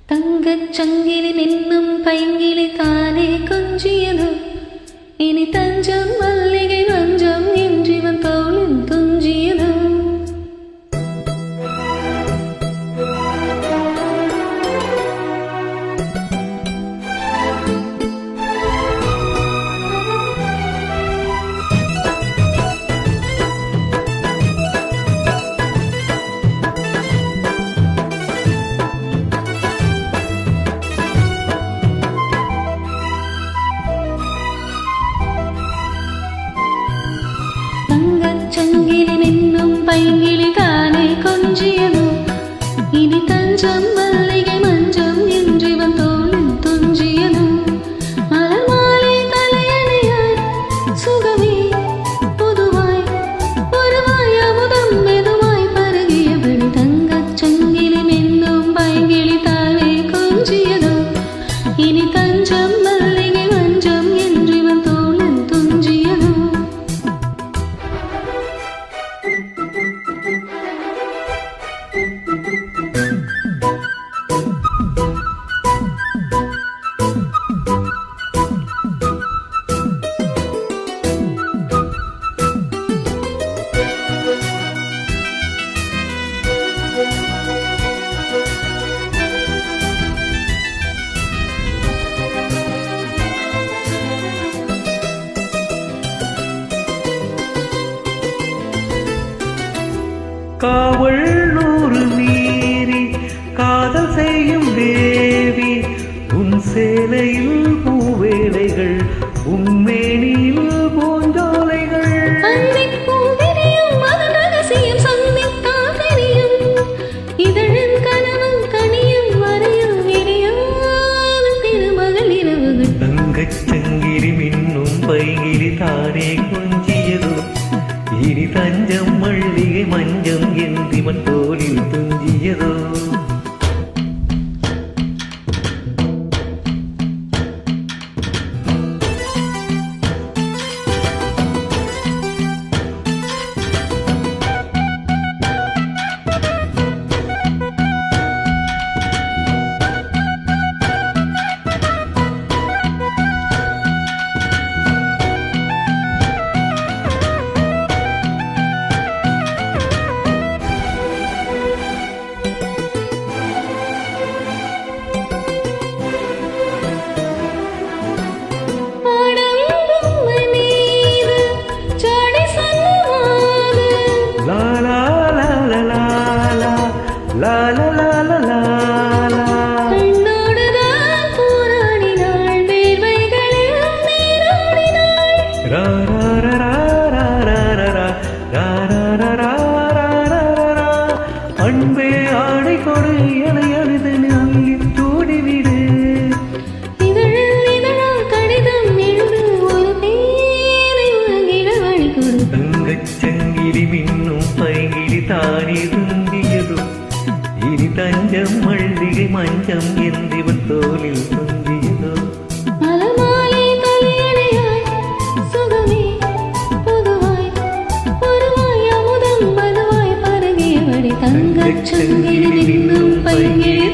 തങ്കച്ചങ്കിലി നിന്നും പൈങ്കിളി താനെ കൊഞ്ചിയതോ ഇനി തഞ്ചം മല്ലികை മഞ്ചം என்றிவன் தோளில் തുഞ്ചിയതോ തങ്കച്ചങ്കിലി നിന്നും പൈങ്കിളി താനെ കൊഞ്ചിയതോ ഇനി തഞ്ചം മല്ലികை മഞ്ചം என்றிவன் தோளில் തുഞ്ചിയതോ മലർമാലൈ തലയണയായി സുഖമേ പുതുവായി ഒരുവായി അമുദം മെതുവായി പരുകിയവളി തങ്കച്ചങ്കിലി നിന്നും പൈങ്കിളി താനെ കൊഞ്ചിയതോ ഇനി തഞ്ചം മല്ലികை മഞ്ചം என்றிவன் தோளில் തുഞ്ചിയതോ காவல் நூறு மீறி காதல் செய்யும் தேவி உன் சேலையில் பூவேலைகள் உன்மேனியில் பூஞ்சோலைகள் தங்கச்சங்கிலி மின்னும் பைங்கிலி தானே கொஞ்சியதோ இனி தஞ்சம் மல்லிகை மஞ்சம் என்றிவன் தோளில் துஞ்சியதோ அன்பே ஆடை கொடு என அழுது அள்ளி தூடிவிடு தங்கச்சங்கிலி மின்னும் பைங்கிலி தானே துஞ்சியதோ இனி தஞ்சம் மல்லிகை மஞ்சம் என்றிவன் தோளில் துஞ்சியதோ തങ്കച്ചങ്കിലി നിന്നും പൈങ്കിളി